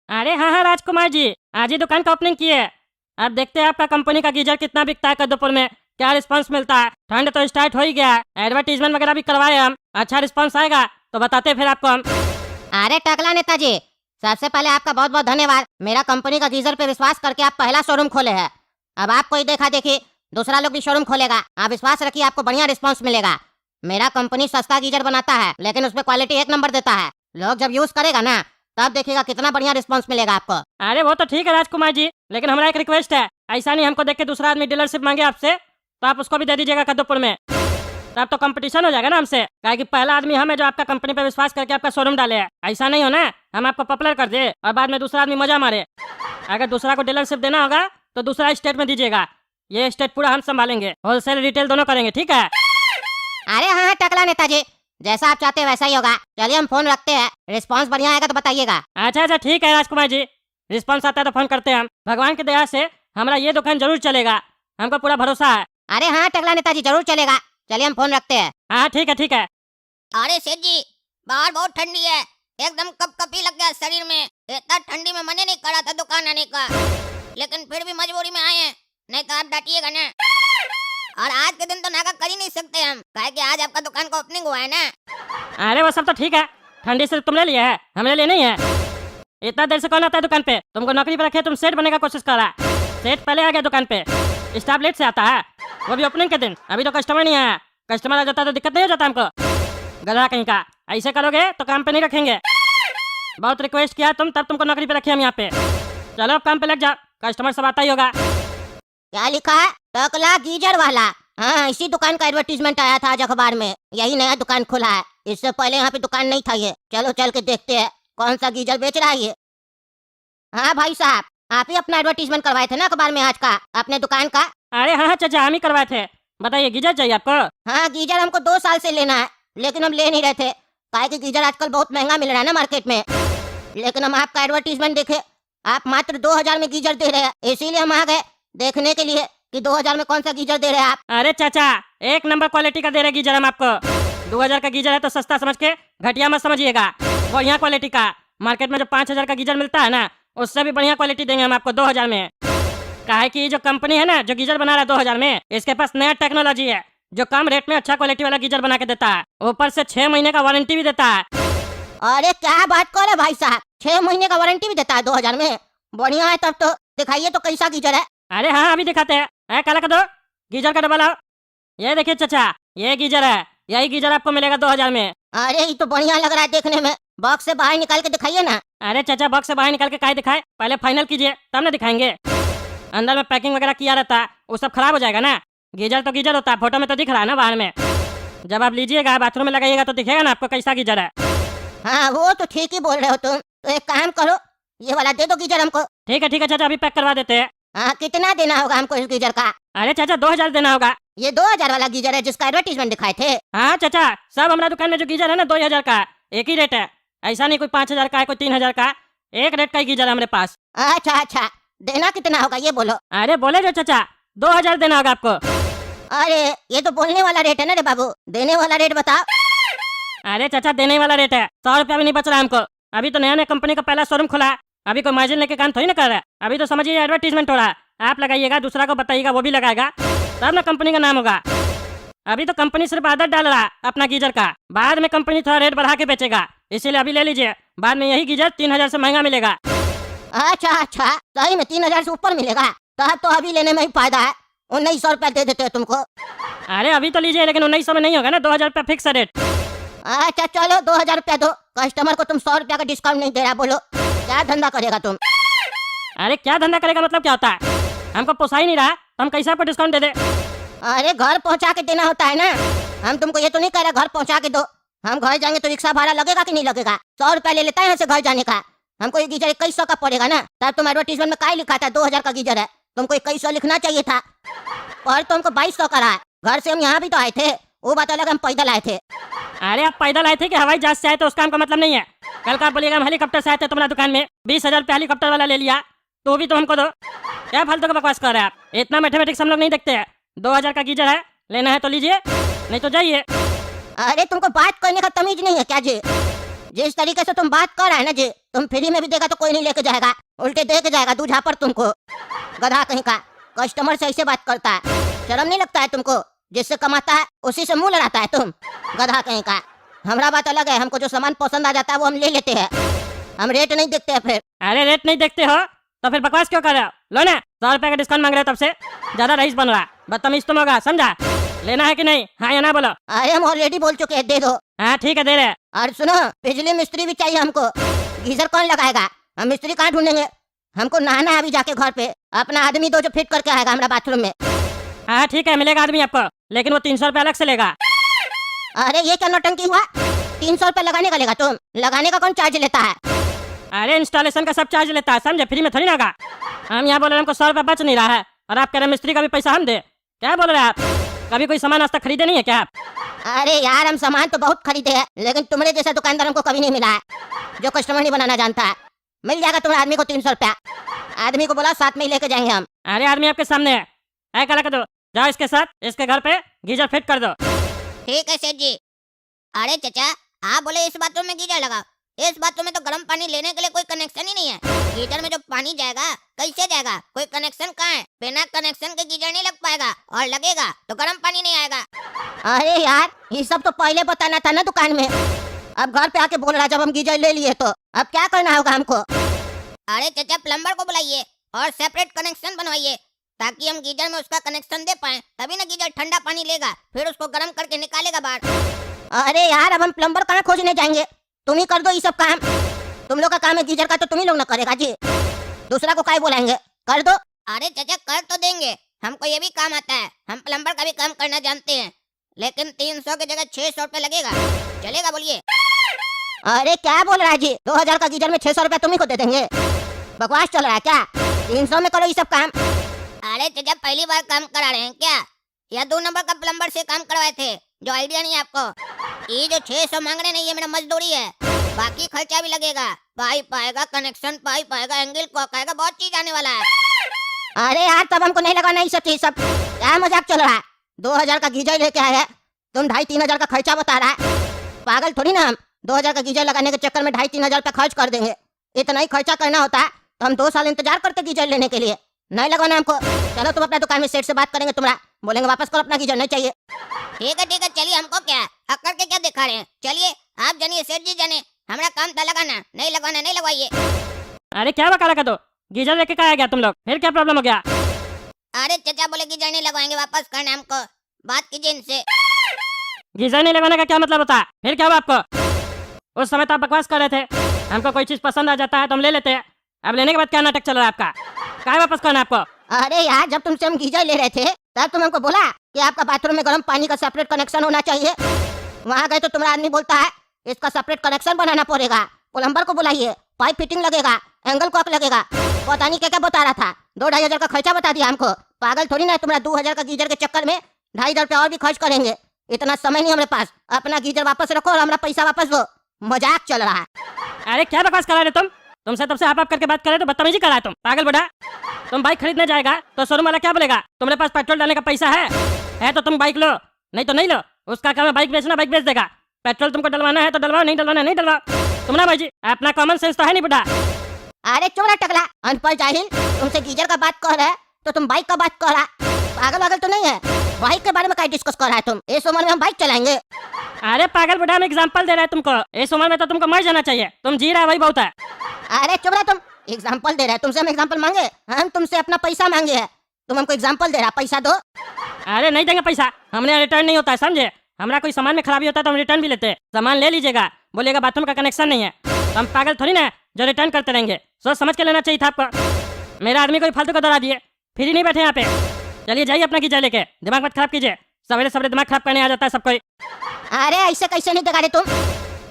अरे हाँ हाँ राजकुमार जी, आज ही दुकान का ओपनिंग की है। अब देखते हैं आपका कंपनी का गीजर कितना बिकता है कद्दूपुर में, क्या रिस्पांस मिलता है। ठंड तो स्टार्ट हो ही गया है, एडवर्टीजमेंट वगैरह भी करवाए हम, अच्छा रिस्पांस आएगा तो बताते हैं फिर आपको हम। अरे टकला नेताजी, सबसे पहले आपका बहुत बहुत धन्यवाद। मेरा कंपनी का गीजर पे विश्वास करके आप पहला शोरूम खोले हैं। अब आपको ही देखा देखी दूसरा लोग भी शोरूम खोलेगा। आप विश्वास रखिए, आपको बढ़िया रिस्पांस मिलेगा। मेरा कंपनी सस्ता गीजर बनाता है लेकिन उसमें क्वालिटी एक नंबर देता है। लोग जब यूज करेगा ना तब देखिएगा कितना बढ़िया रिस्पांस मिलेगा आपको। अरे वो तो ठीक है राजकुमार जी, लेकिन हमारा एक रिक्वेस्ट है, ऐसा नहीं हमको देख के दूसरा आदमी डीलरशिप मांगे आपसे तो आप उसको भी दे दीजिएगा कद्दूपुर में। तब तो कंपटीशन हो जाएगा ना हमसे, काहे कि पहला आदमी हम है जो आपका कंपनी पे विश्वास करके आपका शोरूम डाले है। ऐसा नहीं हो ना हम आपको पॉपुलर कर दे और बाद में दूसरा आदमी मजा मारे। अगर दूसरा को डीलरशिप देना होगा तो दूसरा स्टेट में दीजिएगा, ये स्टेट पूरा हम संभालेंगे, होलसेल रिटेल दोनों करेंगे, ठीक है। अरे हाँ हाँ टकला नेताजी, जैसा आप चाहते हैं वैसा ही होगा। चलिए हम फोन रखते हैं, रिस्पांस बढ़िया आएगा तो बताइएगा। अच्छा अच्छा ठीक है राजकुमार जी, रिस्पॉन्स आता है तो फोन करते हैं हम। भगवान की दया से हमारा ये दुकान जरूर चलेगा, हमको पूरा भरोसा है। अरे हाँ टकला नेताजी, जरूर चलेगा। चलिए हम फोन रखते हैं। हाँ ठीक है ठीक है। अरे सेठ जी, बाहर बहुत ठंडी है, एकदम कपकपी लग गया शरीर में। इतना ठंडी में मन ही नहीं कर रहा था दुकान आने का, लेकिन फिर भी मजबूरी में आए हैं, नहीं तो आप डांटिएगा ना। और आज के दिन तो नागा कर ही नहीं सकते हम, काहे कि आज आपका दुकान का ओपनिंग हुआ है ना। अरे वो सब तो ठीक है, ठंडी से तुमने लिया है, हमने लिए नहीं है। इतना देर से कौन आता है दुकान पे, तुमको नौकरी पे रखे तुम सेठ बनने का कोशिश कर रहा है। सेठ पहले आ गया दुकान पे, स्टाफ लेट से आता है, वो भी ओपनिंग के दिन। अभी तो कस्टमर नहीं आया, कस्टमर आ जाता तो दिक्कत नहीं हो जाता हमको। गधा कहीं का, ऐसे करोगे तो काम पे नहीं रखेंगे। बहुत रिक्वेस्ट किया तुम, तब तुमको नौकरी पे रखे हम यहाँ पे। चलो अब काम पे लग जाओ, कस्टमर सब आता ही होगा। क्या लिखा है? टकला गीजर वाला। हाँ, इसी दुकान का एडवर्टीजमेंट आया था आज अखबार में। यही नया दुकान खुला है, इससे पहले यहाँ पे दुकान नहीं था ये। चलो चल के देखते हैं कौन सा गीजर बेच रहा है ये। हाँ भाई साहब, आप ही अपना एडवर्टीजमेंट करवाए थे ना अखबार में आज का, अपने दुकान का। अरे हाँ हाँ चाचा, हम ही करवाए थे। बताइए गीजर चाहिए आपको? हाँ, गीजर हमको 2 साल से लेना है, लेकिन हम ले नहीं रहे थे, काहे कि गीजर आजकल बहुत महंगा मिल रहा है ना मार्केट में। लेकिन हम आपका एडवर्टीजमेंट देखे, आप मात्र 2000 में गीजर दे रहे हैं, इसीलिए हम आ गए देखने के लिए कि 2000 में कौन सा गीजर दे रहे हैं आप। अरे चाचा, एक नंबर क्वालिटी का दे रहे गीजर हम आपको। 2000 का गीजर है तो सस्ता समझ के घटिया मत समझिएगा, बढ़िया क्वालिटी का। मार्केट में जो 5000 का गीजर मिलता है ना, उससे भी बढ़िया क्वालिटी देंगे हम आपको 2000 में। काहे कि जो कंपनी है ना जो गीजर बना रहा है 2000 में, इसके पास नया टेक्नोलॉजी है जो कम रेट में अच्छा क्वालिटी वाला गीजर बना के देता है, ऊपर से 6 महीने का वारंटी भी देता है। अरे क्या बात कर रहे भाई साहब, 6 महीने का वारंटी भी देता है 2000 में? बढ़िया है, तब तो दिखाइए तो कैसा गीजर है। अरे हाँ अभी दिखाते हैं। काला कर दो, गीजर का डबल आओ। ये देखिए चाचा, ये गीजर है, यही गीजर आपको मिलेगा 2000 में। अरे ये तो बढ़िया लग रहा है देखने में, बॉक्स से बाहर निकाल के दिखाइए ना। अरे चाचा, बॉक्स से बाहर निकाल के काहे दिखाए, पहले फाइनल कीजिए तब ना दिखाएंगे। अंदर में पैकिंग वगैरह किया रहता है, वो सब खराब हो जाएगा ना। गीजर तो गीजर होता है, फोटो में तो दिख रहा है ना बाहर में। जब आप लीजिएगा बाथरूम में लगाइएगा तो दिखेगा ना आपको कैसा गीजर है। हाँ वो तो ठीक ही बोल रहे हो तुम, तो एक काम करो, ये वाला दे दो गीजर हमको। ठीक है चाचा, अभी पैक करवा देते हैं। हाँ, कितना देना होगा हमको इस गीजर का? अरे चाचा 2000 देना होगा। ये 2000 वाला गीजर है जिसका एडवर्टीजमेंट दिखाए थे? हाँ चाचा, सब हमारा दुकान में जो गीजर है ना 2000 का, एक ही रेट है। ऐसा नहीं कोई 5000 का है, कोई 3000 का, एक रेट का ही गीजर है हमारे पास। अच्छा अच्छा, देना कितना होगा ये बोलो। अरे बोले जो चाचा, 2000 देना होगा आपको। अरे ये तो बोलने वाला रेट है ना रे बाबू, देने वाला रेट बताओ। अरे चाचा देने वाला रेट है, 100 रुपया भी नहीं बच रहा हमको। अभी तो नया नया कंपनी का पहला शोरूम खुला है, अभी कोई मार्जिन लेके काम थोड़ी ना कर रहा है। अभी तो समझिए एडवर्टीजमेंट हो रहा है, आप लगाइएगा, दूसरा को बताइएगा, वो भी लगाएगा, तब ना कंपनी का नाम होगा। अभी तो कंपनी सिर्फ आदत डाल रहा है अपना गीजर का, बाद में कंपनी थोड़ा रेट बढ़ा के बेचेगा, इसीलिए अभी ले लीजिए, बाद में यही गीजर 3000 से महंगा मिलेगा। अच्छा अच्छा, सही में 3000 से ऊपर मिलेगा? तब तो अभी लेने में ही फायदा है, 1900 रुपया दे देते हैं तुमको। अरे अभी तो लीजिए, लेकिन 1900 में नहीं होगा ना, 2000 रुपया फिक्स रेट। अच्छा चलो 2000 रुपया दो, कस्टमर को तुम 100 रुपया का डिस्काउंट नहीं दे रहा, बोलो क्या धंधा करेगा तुम? अरे क्या धंधा करेगा मतलब क्या होता है, हमको पोसा ही नहीं रहा तो हम कैसे आपको डिस्काउंट दे दे। अरे घर पहुंचा के देना होता है ना, हम तुमको ये तो नहीं कह रहे घर पहुंचा के दो। हम घर जाएंगे तो रिक्शा भाड़ा लगेगा कि नहीं लगेगा? 100 रुपया ले लेता है यहाँ से घर जाने का। हमको ये गीजर 2100 का पड़ेगा ना, तब तुम एडवर्टीजमेंट में काय लिखा था 2000 का गीजर है, तुमको 2100 लिखना चाहिए था, और तो हमको 2200 का रहा है। घर से हम यहाँ भी तो आए थे, वो बात अलग, हम पैदल आए थे। अरे आप पैदल आए थे कि हवाई जहाज से आए, तो उसका हमको मतलब नहीं है। कल का आप बोलिएगा हम हेलीकॉप्टर से आए थे तुम्हारा दुकान में, 20,000 रुपया हेलीकॉप्टर वाला ले लिया, तो भी तो हमको दो। क्या फालतू का बकवास कर रहे हैं आप, इतना मैथमेटिक्स हम लोग नहीं देखते हैं। 2000 का गीजर है, लेना है तो लीजिए, नहीं तो जाइए। अरे तुमको बात करने का तमीज नहीं है क्या जी? जिस तरीके से तुम बात कर रहा है ना जी, तुम फ्री में भी देगा तो कोई नहीं लेके जाएगा, उल्टे दे के जाएगा दूझा पर तुमको। गधा कहीं का, कस्टमर से ऐसे बात करता है, शर्म नहीं लगता है तुमको? जिससे कमाता है उसी से मुंह लड़ाता है तुम, गधा कहीं का। हमारा बात अलग है, हमको जो सामान पसंद आ जाता है वो हम ले लेते हैं, हम रेट नहीं देखते हैं फिर। अरे रेट नहीं देखते हो तो फिर बकवास क्यों कर रहे हो? लो ना, 100 रुपए का डिस्काउंट मांग रहे हो, तब से ज्यादा रईस बन रहा है, बदतमीज तुम होगा, समझा? लेना है कि नहीं? हाँ या ना बोलो। अरे हम ऑलरेडी बोल चुके हैं, दे दो। हाँ ठीक है, दे रहे हैं। और सुनो, बिजली मिस्त्री भी चाहिए हमको, गीजर कौन लगाएगा? हम मिस्त्री कहाँ ढूंढेंगे? हमको नहाना है अभी जाके घर पे, अपना आदमी दो जो फिट करके आएगा हमारा बाथरूम में। हाँ ठीक है, मिलेगा आदमी आपको, लेकिन वो 300 रुपए अलग से लेगा। अरे ये क्या नौटंकी हुआ? 300 रुपए लगाने का लेगा तुम? लगाने का कौन चार्ज लेता है? अरे इंस्टॉलेशन का सब चार्ज लेता है, समझे? फ्री में थोड़ी ना होगा। हम यहाँ बोल रहे हैं हमको 100 रुपए बच नहीं रहा है, और आप कह रहे हैं मिस्त्री का भी पैसा हम दे। क्या बोल रहे हैं आप? कभी कोई सामान आज तक खरीदे नहीं है क्या आप? अरे यार, हम सामान तो बहुत खरीदे हैं, लेकिन तुम्हारे जैसा दुकानदार हमको कभी नहीं मिला है जो कस्टमर नहीं बनाना जानता है। मिल जाएगा तुम्हारे आदमी को 300 रुपया, आदमी को बोला साथ में ही लेके जाएंगे हम। अरे आदमी आपके सामने है, ऐ करा कर दो, जाओ इसके साथ इसके घर पे गीजर फिट कर दो। ठीक है सेठ जी। अरे चचा, आप बोले इस बाथरूम में गीजर लगा, इस बाथरूम में तो गर्म पानी लेने के लिए कोई कनेक्शन ही नहीं है। गीजर में जो पानी जाएगा कैसे जाएगा? कोई कनेक्शन कहाँ है? बिना कनेक्शन के गीजर नहीं लग पाएगा, और लगेगा तो गर्म पानी नहीं आएगा। अरे यार, ये सब तो पहले बताना था ना दुकान में, अब घर पे आके बोल रहा है जब हम गीजर ले लिए तो अब क्या करना होगा हमको? अरे चचा, प्लम्बर को बुलाइए और सेपरेट कनेक्शन बनवाइए, ताकि हम गीजर में उसका कनेक्शन दे पाए, तभी ना गीजर ठंडा पानी लेगा, फिर उसको गर्म करके निकालेगा बाहर। अरे यार, अब हम प्लम्बर कहाँ खोजने जाएंगे? तुम ही कर दो ये सब काम, तुम लोग का काम है गीजर का, तो तुम ही लोग ना करेगा जी, दूसरा को काय बुलाएंगे? कर दो। अरे चचा, कर तो देंगे, हमको ये भी काम आता है, हम प्लम्बर का भी काम करना जानते हैं, लेकिन 300 की जगह 600 रुपए लगेगा, चलेगा? बोलिए। अरे क्या बोल रहा है जी? 2000 का गीजर में 600 रुपया तुम्ही को दे देंगे? बकवास चल रहा है क्या? 300 में करो ये सब काम। अरे चचा, पहली बार काम करा रहे हैं क्या, या 2 नंबर का प्लम्बर से काम करवाए थे जो आइडिया नहीं है आपको? ये जो 600 मांग रहे नहीं, ये मेरा मजदूरी है, बाकी खर्चा भी लगेगा, पाइप आएगा, कनेक्शन पाइप आएगा, एंगल कॉक आएगा, बहुत चीज आने वाला है। अरे यार, तब हमको नहीं लगाना ये सब चीज, सब क्या मजाक चल रहा है? 2000 का गीजर लेके आया है, तुम 2,500-3,000 का खर्चा बता रहा है? पागल थोड़ी ना हम, 2000 का गीजर लगाने के चक्कर में 2,500-3,000 रुपया खर्च कर देंगे। इतना ही खर्चा करना होता है तो हम 2 साल इंतजार करते गीजर लेने के लिए, नहीं लगाना हमको। चलो तुम अपना दुकान में सेठ से बात करेंगे, तुम्हारा बोलेंगे वापस करो अपना गीजर, नहीं चाहिए। ठीक है, चलिए, हमको क्या अक्कर के क्या दिखा रहे हैं, चलिए आप जानिए, सेठ जी जाने, हमारा काम था लगाना, नहीं लगवाना नहीं लगवाइए। अरे क्या बका रखा दो, गीजर लेके कहा गया तुम लोग, फिर क्या प्रॉब्लम हो गया? अरे चचा बोले गीजर नहीं लगवाएंगे, वापस करना हमको, बात कीजिए इनसे। गीजर नहीं लगाने का क्या मतलब होता है? फिर क्या हुआ आपको? उस समय तो आप बकवास कर रहे थे, हमको कोई चीज पसंद आ जाता है तो हम ले लेते हैं, अब लेने के बाद क्या नाटक चल रहा है आपका? क्या वापस करना है आपको? अरे यार, जब तुमसे हम गीजर ले रहे थे तब तुम हमको बोला कि आपका बाथरूम में गर्म पानी का सेपरेट कनेक्शन होना चाहिए। वहाँ गए तो तुम्हारा आदमी बोलता है इसका सेपरेट कनेक्शन बनाना पड़ेगा, प्लम्बर को बुलाइए, पाइप फिटिंग लगेगा, एंगल कॉक लगेगा, पता नहीं क्या क्या बता रहा था। 2-2,500 का खर्चा बता दिया हमको। पागल थोड़ी ना, तुम्हारा 2,000 का गीजर के चक्कर में 2,500 रुपया और भी खर्च करेंगे। इतना समय नहीं हमारे पास, अपना गीजर वापस रखो और हमारा पैसा वापस दो। मजाक चल रहा है। अरे क्या बकवास करा रहे तुम? तुमसे तब से आप करके बात कर रहे तो बदतमीजी करा है तुम, पागल बुढ़ा। तुम बाइक खरीदने जाएगा तो शोरूम वाला क्या बोलेगा? तुम्हारे पास पेट्रोल डालने का पैसा है तो तुम बाइक लो, नहीं तो नहीं लो। उसका काम है बाइक बेचना, बाइक बेच देगा। पेट्रोल तुमको डलवाना है तो डलवाओ, नहीं डलवाना नहीं डलवाओ। तुम ना भाई जी, अपना कॉमन सेंस तो है नहीं बुढ़ा। अरे चुप रहा टकला, अनपढ़ जाहिल। तुमसे गीजर का बात कर रहा है तो तुम बाइक का बात कर रहा। पागल वागल तो नहीं है? बाइक के बारे में क्या डिस्कस कर रहा है तुम? इस उम्र में हम बाइक चलाएंगे? अरे पागल बुढ़ा, हम एग्जाम्पल दे रहे हैं तुमको। इस उम्र में तो तुमको मर जाना चाहिए, तुम जी रहा है वही बहुत है। अरे चुप रहा, तुम एग्जाम्पल दे रहे हैं। तुमसे हम एग्जाम्पल मांगे? हम तुमसे अपना पैसा मांगे है, तुम हमको एग्जाम्पल दे रहा, पैसा दो। अरे नहीं देंगे पैसा, हमने रिटर्न नहीं होता है, समझे? हमारा कोई सामान में खराबी होता है तो हम रिटर्न भी लेते हैं। सामान ले लीजिएगा, बोलिएगा बाथरूम का कनेक्शन नहीं है, तो हम पागल थोड़ी ना जो रिटर्न करते रहेंगे। सोच समझ के लेना चाहिए था आपको। मेरा आदमी कोई फालतू का दौड़ा दिए, फ्री नहीं बैठे यहाँ पे। चलिए जाइए अपना गीजर लेके, दिमाग मत खराब कीजिए। सवेरे सवेरे दिमाग खराब करने आ जाता है सब कोई। अरे ऐसे कैसे नहीं दिखा रहे तुम?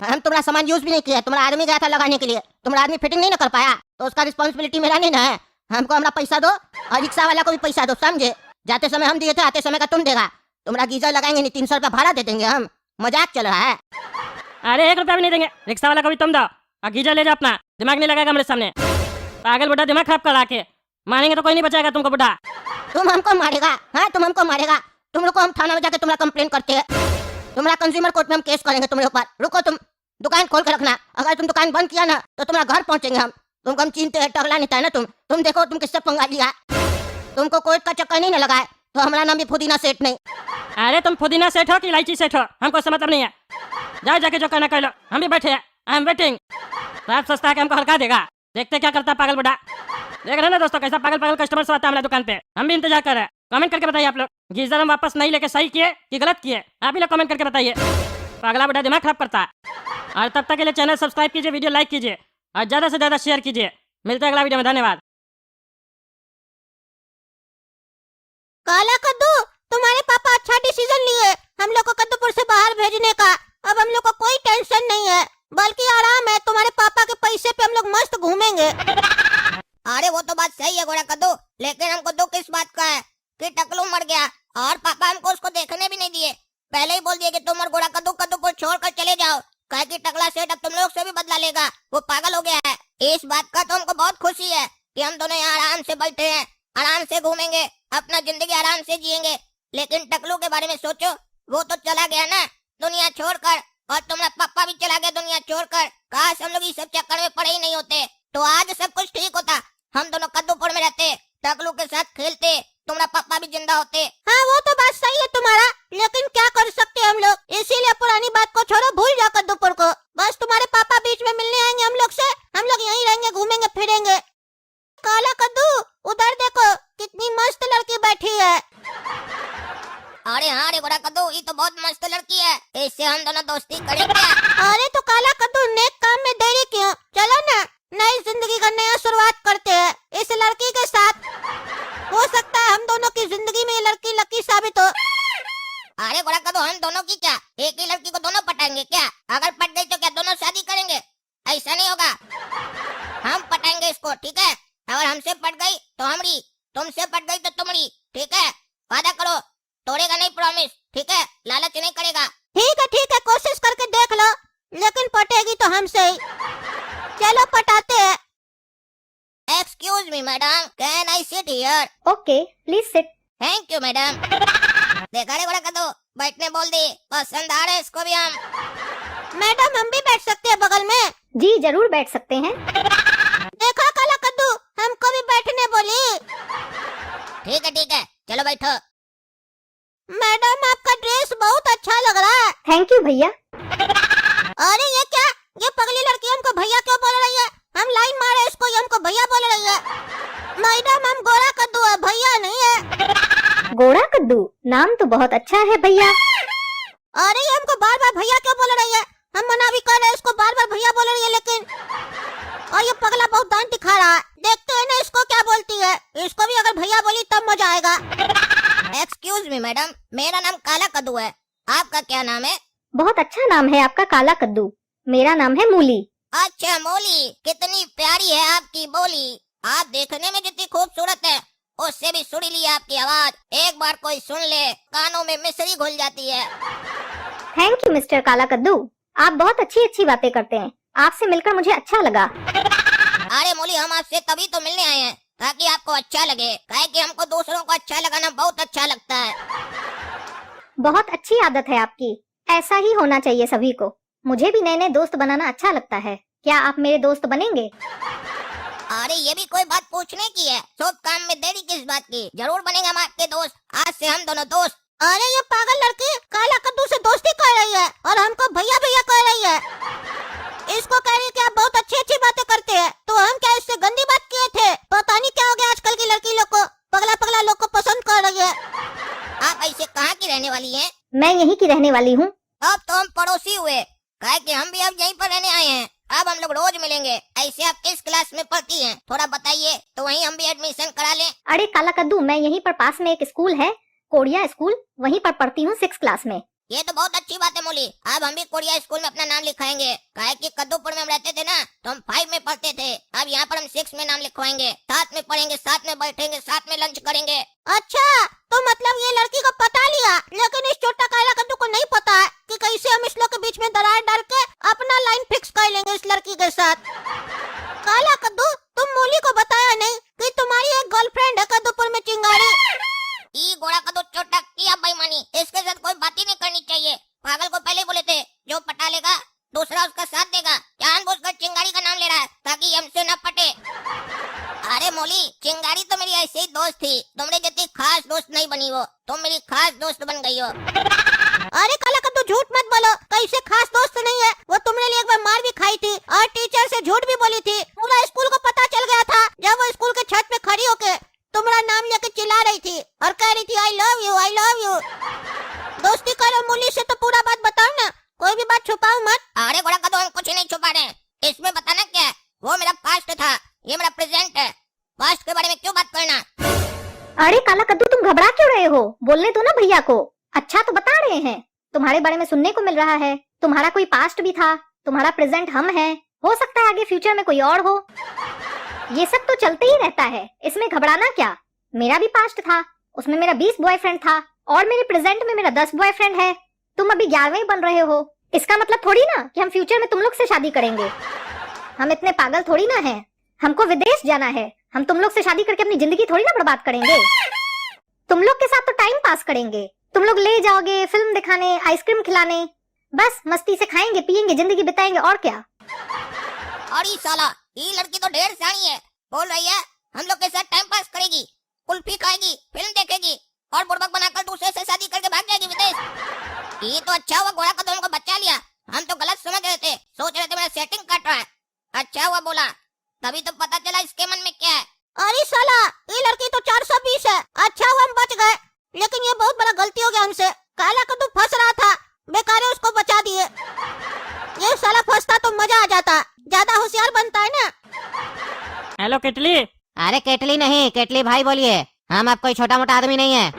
हम तुम्हारा सामान यूज भी नहीं किया, तुम्हारा आदमी गया था लगाने के लिए, तुम्हारा आदमी फिटिंग नहीं ना कर पाया, तो उसका रिस्पॉन्सिबिलिटी मेरा नहीं ना है। हमको हमारा पैसा दो और रिक्शा वाला को भी पैसा दो, समझे? जाते समय हम दिए थे, आते समय का तुम देगा। तुम्हारा गीजर लगाएंगे नहीं, 300 रुपया भाड़ा दे देंगे हम। मजाक चल रहा है? अरे 1 रुपया भी नहीं देंगे, रिक्शा वाला को भी तुम दो और गीजर ले जाओ अपना। दिमाग नहीं लगाएगा मेरे सामने, पागल बुढ़ा, दिमाग खराब करा के। मारेंगे तो कोई नहीं बचाएगा तुमको बुढ़ा। तुम हमको मारेगा? हाँ, तुम हमको मारेगा? तुम लोग को हम थाना में जाके तुम्हारा कंप्लेन करते हैं, तुम्हारा कंज्यूमर कोर्ट में हम केस करेंगे तुम्हारे ऊपर। रुको तुम, दुकान खोल के रखना। अगर तुम दुकान बंद किया ना तो तुम्हारा घर पहुंचेंगे हम। तुमको हम चिंते हैं, टकला नहीं था ना तुम देखो तुम किससे पंगा लिया। तुमको कोर्ट का चक्कर नहीं ना लगा है तो हमारा नाम भी पुदीना सेठ नहीं। अरे तुम पुदीना सेठ हो कि इलायची सेठ हो, हमको समझ नहीं है। जाओ जाके जो करना कर लो, हम भी बैठे हैं। I am waiting. साहब सस्ता है कि हमको हल्का देगा। देखते क्या करता पागल बुढ़ा। देख रहे ना दोस्तों कैसा पागल पागल कस्टमर आता है हमारे दुकान पे। हम भी इंतजार कर रहे हैं। कमेंट करके बताइए आप लोग गीजर हम वापस नहीं लेके सही किए कि गलत किए। आप ही लोग कमेंट करके बताइए। पागला बुढ़ा दिमाग खराब करता है। और तब तक के लिए चैनल सब्सक्राइब कीजिए, वीडियो लाइक कीजिए और ज्यादा से ज्यादा शेयर कीजिए। मिलते हैं अगला वीडियो में, धन्यवाद। काला कद्दू, तुम्हारे पापा अच्छा डिसीजन लिए हम लोग को कद्दूपुर से बाहर भेजने का। अब हम लोग को कोई टेंशन नहीं है, बल्कि आराम है। तुम्हारे पापा के पैसे पे हम लोग मस्त घूमेंगे। अरे वो तो बात सही है गोरा कद्दू, लेकिन हमको दुख इस बात का है कि टकलू मर गया और पापा हमको उसको देखने भी नहीं दिए। पहले ही बोल दिए कि तुम और गोरा कद्दू कद्दूपुर छोड़कर चले जाओ, कहे कि टकला सेठ अब तुम लोग से भी बदला लेगा, वो पागल हो गया है। इस बात का तो हमको बहुत खुशी है कि हम दोनों यहाँ आराम से बैठे हैं, आराम से घूमेंगे, अपना जिंदगी आराम से जिएंगे। लेकिन टकलू के बारे में सोचो, वो तो चला गया ना दुनिया छोड़कर, और तुम्हारा पापा भी चला गया दुनिया छोड़कर। काश हम लोग इस सब चक्कर में पड़े ही नहीं होते तो आज सब कुछ ठीक होता। हम दोनों कद्दूपुर में रहते, टकलू के साथ खेलते, तुम्हारा पापा भी जिंदा होते। हाँ वो तो बात सही है तुम्हारा, लेकिन क्या कर सकते हैं हम लोग। इसीलिए पुरानी बात को छोड़ो, भूल जाओ कद्दूपुर को। बस तुम्हारे पापा बीच में मिलने आएंगे हम लोग से, हम लोग यहीं रहेंगे, घूमेंगे फिरेंगे। काला कद्दू, उधर देखो कितनी मस्त लड़की बैठी है। अरे हाँ रे गोरा कद्दू, ये तो बहुत मस्त लड़की है, इससे हम दोनों दोस्ती करेंगे। अरे तो काला कद्दू, नेक काम में देरी क्यों, चलो ना नई जिंदगी का नया शुरुआत करते हैं इस लड़की के साथ। हो सकता है हम दोनों की जिंदगी में ये लड़की लकी साबित हो। अरे गोरा कद्दू, हम दोनों की क्या एक ही लड़की को दोनों पटाएंगे क्या? अगर पट गई तो क्या दोनों शादी करेंगे? ऐसा नहीं होगा, हम पटाएंगे इसको, ठीक है? अगर हमसे पट गई तो हमरी, तुमसे पट गई तो तुम्हारी, ठीक है? वादा करो, तोड़ेगा नहीं प्रॉमिस, ठीक है? लालच नहीं करेगा। ठीक है, कोशिश करके देख लो, लेकिन पटेगी तो हमसे ही। चलो पटाते हैं। Excuse me madam, can I sit here? Okay, please sit. Thank you madam. देखा रे गोरा कद्दू, बैठने बोल दी, पसंद आ रहे इसको भी हम। मैडम हम भी बैठ सकते हैं बगल में? जी जरूर बैठ सकते हैं। देखा काला कद्दू, हमको भी बैठने बोली। ठीक है, चलो बैठो। मैडम आपका ड्रेस बहुत अच्छा लग रहा है। थैंक यू भैया। अरे ये क्या, ये पगली लड़की हमको भैया क्यों बोल रही है? हम लाइन मारे इसको, ये हमको भैया बोल रही है। मैडम हम गोरा कद्दू है, भैया नहीं है। गोरा कद्दू, नाम तो बहुत अच्छा है भैया। अरे ये हमको बार बार भैया क्यों बोल रही है? हम मना भी कर रहे हैं, इसको बार बार भैया बोल रही है, लेकिन और ये पगला बहुत दांत दिखा रहा है। देखते हैं ना इसको क्या बोलती है। इसको भी अगर भैया बोली तब मजा आएगा। एक्सक्यूज मी मैडम, मेरा नाम काला कद्दू है, आपका क्या नाम है? बहुत अच्छा नाम है आपका, काला कद्दू। मेरा नाम है मूली। अच्छा मूली, कितनी प्यारी है आपकी बोली। आप देखने में जितनी खूबसूरत है, उससे भी सुरीली है आपकी आवाज। एक बार कोई सुन ले, कानों में मिश्री घुल जाती है। थैंक यू मिस्टर काला कद्दू, आप बहुत अच्छी अच्छी बातें करते हैं। आपसे मिलकर मुझे अच्छा लगा। अरे मूली, हम आपसे तभी तो मिलने आए हैं ताकि आपको अच्छा लगे, काहे कि हमको दूसरों को अच्छा लगाना बहुत अच्छा लगता है। बहुत अच्छी आदत है आपकी, ऐसा ही होना चाहिए सभी को। मुझे भी नए नए दोस्त बनाना अच्छा लगता है। क्या आप मेरे दोस्त बनेंगे? अरे ये भी कोई बात पूछने की है? सब काम में देरी किस बात की? जरूर बनेंगे हम आपके दोस्त, आज से हम दोनों दोस्त। अरे ये पागल लड़की काला कद्दू से दोस्ती कर रही है और हमको भैया भैया कह रही है। इसको कह रही है कि आप बहुत अच्छी अच्छी बातें करते हैं, तो हम क्या इससे गंदी बात किए थे? पता नहीं क्या हो गया आजकल की लड़की लोग को, पगला पगला लोग को पसंद कर रही है। आप ऐसे कहाँ की रहने वाली हैं? मैं यहीं की रहने वाली हूँ। अब तो हम पड़ोसी हुए, काहे कि हम भी अब यहीं पर रहने आए हैं। अब हम लोग रोज मिलेंगे। ऐसे आप किस क्लास में पढ़ती हैं, थोड़ा बताइए तो वहीं हम भी एडमिशन करा लें। अरे काला कद्दू, मैं यहीं पर पास में एक स्कूल है, कोड़िया स्कूल, वहीं पर पढ़ती हूँ 6 क्लास में। ये तो बहुत अच्छी बात है मूली। अब हम भी कोरिया स्कूल में अपना नाम लिखाएंगे, काहे कि कद्दूपुर में हम रहते थे ना, तो हम 5 में पढ़ते थे। अब यहाँ पर हम 6 में नाम लिखवाएंगे, साथ में पढ़ेंगे, साथ में बैठेंगे, साथ में लंच करेंगे। अच्छा, तो मतलब ये लड़की को पता लिया, लेकिन इस छोटा काला कद्दू को नहीं पता है कि कैसे हम इस लोग के बीच में दरार डाल के अपना लाइन फिक्स कर लेंगे इस लड़की के साथ। काला कद्दू, तुम मूली को बताया नहीं कि तुम्हारी एक गर्लफ्रेंड है कद्दूपुर में, चिंगारी। ई गोरा कद्दू छोटा किया बेईमानी, इसके साथ कोई बात ही नहीं करनी चाहिए। पागल को पहले बोले थे, जो पटा लेगा दूसरा उसका मोली, चिंगारी तो मेरी ऐसी ही दोस्त थी, तुमने जितनी खास दोस्त नहीं बनी वो, तुम मेरी खास दोस्त बन गई हो। अरे काला कद्दू झूठ मत बोलो, कैसे खास दोस्त नहीं है, वो तुमने लिए एक बार मार भी खाई थी और टीचर से झूठ भी बोली थी। पूरा स्कूल को पता चल गया था जब वो स्कूल के छत पे खड़ी होके तुम्हारा नाम लेके चिल्ला रही थी और कह रही थी I love you, I love you. दोस्ती करो मूली से तो पूरा बात बताओ ना, कोई भी बात छुपाओ मत। अरे घोड़ा कद्दू, हम कुछ नहीं छुपा रहे, इसमें बताना क्या है, वो मेरा पास्ट था, ये मेरा प्रेजेंट है, पास्ट के बारे में क्यों बात करना। अरे काला कद्दू, तुम घबरा क्यों रहे हो? बोलने दो ना भैया को। अच्छा तो बता रहे हैं, तुम्हारे बारे में सुनने को मिल रहा है, तुम्हारा कोई पास्ट भी था, तुम्हारा प्रेजेंट हम हैं, हो सकता है आगे फ्यूचर में कोई और हो। ये सब तो चलते ही रहता है, इसमें घबराना क्या। मेरा भी पास्ट था, उसमें मेरा 20 बॉयफ्रेंड था और मेरे प्रेजेंट में मेरा 10 बॉयफ्रेंड है। तुम अभी 11वें बन रहे हो, इसका मतलब थोड़ी ना कि हम फ्यूचर में तुम लोग से शादी करेंगे। हम इतने पागल थोड़ी ना हैं, हमको विदेश जाना है, हम तुम लोग से शादी करके अपनी जिंदगी थोड़ी ना बर्बाद करेंगे। तुम लोग के साथ तो टाइम पास करेंगे, तुम लोग ले जाओगे फिल्म दिखाने, आइसक्रीम खिलाने, बस मस्ती से खाएंगे पिएंगे, जिंदगी बिताएंगे और क्या। और ये साला, ये लड़की तो ढेर सारी है, बोल रही है हम लोग के साथ टाइम पास करेगी, कुल्फी खाएगी, फिल्म देखेगी और बुड़बक बनाकर दूसरे से शादी करके भाग जाएगी विदेश। ये तो अच्छा हुआ घोड़ा कद्दू हमको बचा लिया, हम तो गलत समझ रहे थे, सोच रहे थे मेरा सेटिंग कट रहा है। अच्छा हुआ बोला, तभी तो पता चला इसके मन में क्या है। अरे साला, ये लड़की तो 420 है, अच्छा हुआ हम बच गए, लेकिन ये बहुत बड़ा गलती हो गया हमसे। काला कद्दू फंस रहा था, बेकार है उसको बचा दिए। ये साला फंसता तो मजा आ जाता, ज्यादा होशियार बनता है ना। हेलो केटली। अरे केटली नहीं, केटली भाई बोलिए, हम आप कोई छोटा मोटा आदमी नहीं है।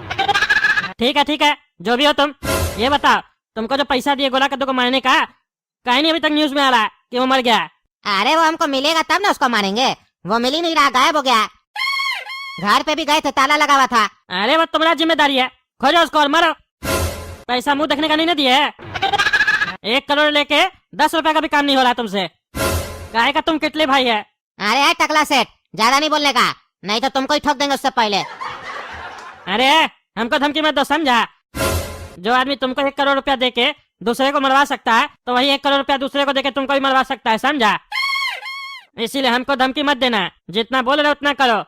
ठीक है, जो भी हो तुम ये बताओ, तुमको जो पैसा दिए गोला कद्दू को मारने का, कहीं नहीं अभी तक न्यूज में आ रहा है कि वो मर गया। अरे वो हमको मिलेगा तब ना उसको मारेंगे, वो मिल ही नहीं रहा, गायब हो गया। घर पे भी गए थे, ताला लगा हुआ था। अरे वो तुम्हारा जिम्मेदारी है, खोजो उसको और मारो। पैसा मुंह देखने का नहीं ना दिया है। 1 करोड़ लेके 10 रुपए का भी काम नहीं हो रहा तुमसे, काहे का तुम कितले भाई है। अरे यार टकला सेठ, ज्यादा नहीं बोलने का, नहीं तो तुमको ही ठोक देंगे उससे पहले। अरे हमको धमकी मत दो, समझा। जो आदमी तुमको 1 करोड़ रुपया देके दूसरे को मरवा सकता है, तो वही 1 करोड़ रुपया दूसरे को देके तुमको भी मरवा सकता है, समझा। इसीलिए हमको धमकी मत देना, जितना बोल रहे उतना करो।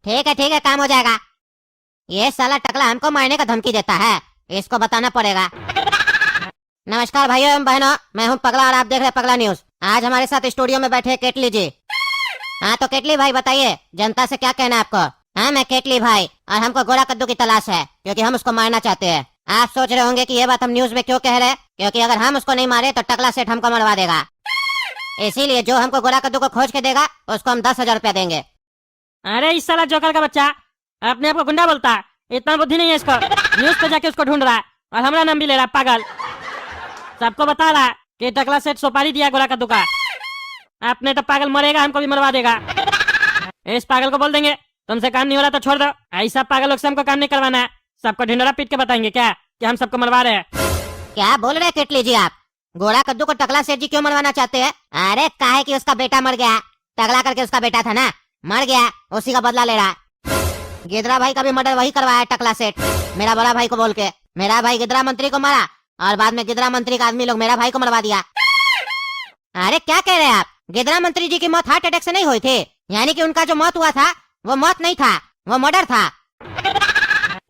ठीक है, काम हो जाएगा। ये साला टकला हमको मारने का धमकी देता है, इसको बताना पड़ेगा। नमस्कार भाइयों एवं बहनों, मैं हूँ पगला और आप देख रहे हैं पगला न्यूज। आज हमारे साथ स्टूडियो में बैठे केटली जी। हाँ तो केटली भाई बताइए, जनता से क्या कहना है आपको। हाँ मैं केटली भाई, और हमको गोला कद्दू की तलाश है, क्योंकि हम उसको मारना चाहते हैं। आप सोच रहे होंगे कि ये बात हम न्यूज में क्यों कह रहे हैं, क्योंकि अगर हम उसको नहीं मारे तो टकला सेठ हमको मरवा देगा। इसीलिए जो हमको गोला कद्दू को खोज के देगा उसको हम 10,000 रुपया देंगे। अरे इस साला जोकर का बच्चा अपने आप को गुंडा बोलता है, इतना बुद्धि नहीं है इसको। न्यूज पे जाके उसको ढूंढ रहा है और हमारा नाम भी ले रहा है, पागल। सबको बता रहा है कि टकला सेठ सुपारी दिया गोला कद्दू का। अपने तो पागल मरेगा, हमको भी मरवा देगा। इस पागल को बोल देंगे तुमसे काम नहीं हो रहा तो छोड़ दो, ऐसा पागल लोग से हमको काम नहीं करवाना है। सबको ढिंडोरा पीट के बताएंगे क्या कि हम सबको मरवा रहे हैं। क्या बोल रहे हैं केटली जी आप? गोला कद्दू को टकला सेठ जी क्यों मरवाना चाहते हैं? अरे काहे कि उसका बेटा मर गया, टकला करके उसका बेटा था ना, मर गया, उसी का बदला ले रहा है। गिदरा भाई का भी मर्डर वही करवाया टकला सेठ, मेरा बड़ा भाई को बोल के। मेरा भाई गिदरा मंत्री को मारा और बाद में गिदरा मंत्री का आदमी लोग मेरा भाई को मरवा दिया। अरे क्या कह रहे हैं आप? गिदरा मंत्री जी की मौत हार्ट अटैक से नहीं हुई थी, यानी कि उनका जो मौत हुआ था वो मौत नहीं था, वो मर्डर था।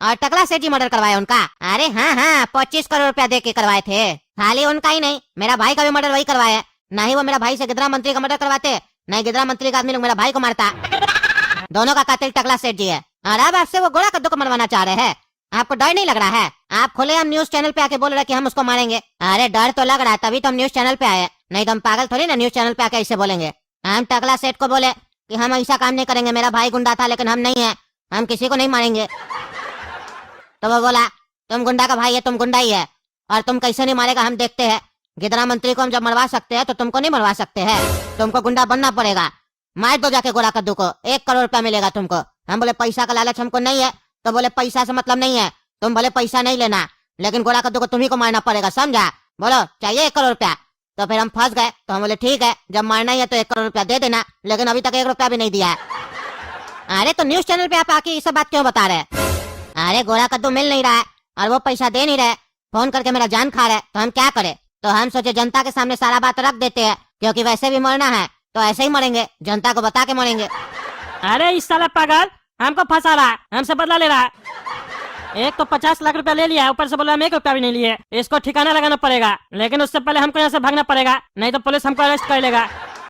और टकला सेठ जी मर्डर करवाया उनका। अरे हाँ 25 करोड़ रुपया दे के करवाए थे। खाली उनका ही नहीं, मेरा भाई का भी मर्डर वही करवाया। न ही वो मेरा भाई से गिदरा मंत्री का मर्डर करवाते, न ही गिदरा मंत्री का आदमी लोग मेरा भाई को मारता। दोनों का कातिल टकला सेठ जी है। और अब आपसे वो गोला कद्दू को मरवाना चाह रहे हैं। आपको डर नहीं लग रहा है? आप खुले हम न्यूज चैनल पे आके बोल रहे कि हम उसको मारेंगे। अरे डर तो लग रहा है, तभी तो हम न्यूज चैनल पे आए, नहीं तो हम पागल थोड़ी ना न्यूज चैनल पे आके ऐसे बोलेंगे। हम टकला सेठ को बोले कि हम ऐसा काम नहीं करेंगे, मेरा भाई गुंडा था लेकिन हम नहीं है, हम किसी को नहीं मारेंगे। तो वो बोला तुम गुंडा का भाई है, तुम गुंडा ही है, और तुम कैसे नहीं मारेगा हम देखते हैं। गिदरा मंत्री को हम जब मरवा सकते हैं तो तुमको नहीं मरवा सकते हैं, तुमको गुंडा बनना पड़ेगा। मार दो जाके गोला कद्दू को, 1 करोड़ रुपया मिलेगा तुमको। हम बोले पैसा का लालच हमको नहीं है, तो बोले पैसा से मतलब नहीं है, तुम बोले पैसा नहीं लेना, लेकिन गोला कद्दू को तुम्ही को मारना पड़ेगा, समझा? बोलो चाहिए 1 करोड़ रुपया। तो फिर हम फंस गए, तो हम बोले ठीक है, जब मारना ही है तो 1 करोड़ रुपया दे देना, लेकिन अभी तक 1 रुपया भी नहीं दिया है। अरे तो न्यूज चैनल पे आप आके ये सब बात क्यों बता रहे? अरे गोला कद्दू मिल नहीं रहा है और वो पैसा दे नहीं रहे, फोन करके मेरा जान खा रहे, तो हम क्या करें? तो हम सोचे जनता के सामने सारा बात रख देते हैं, क्योंकि वैसे भी मरना है तो ऐसे ही मरेंगे, जनता को बता के मरेंगे। अरे इस साला पागल हमको फंसा रहा है, हमसे बदला ले रहा है। एक तो 50 लाख रुपया ले लिया है, ऊपर से बोला हम 1 रुपया भी नहीं लिए। इसको ठिकाना लगाना पड़ेगा, लेकिन उससे पहले हमको यहाँ से भागना पड़ेगा, नहीं तो पुलिस हमको अरेस्ट कर लेगा।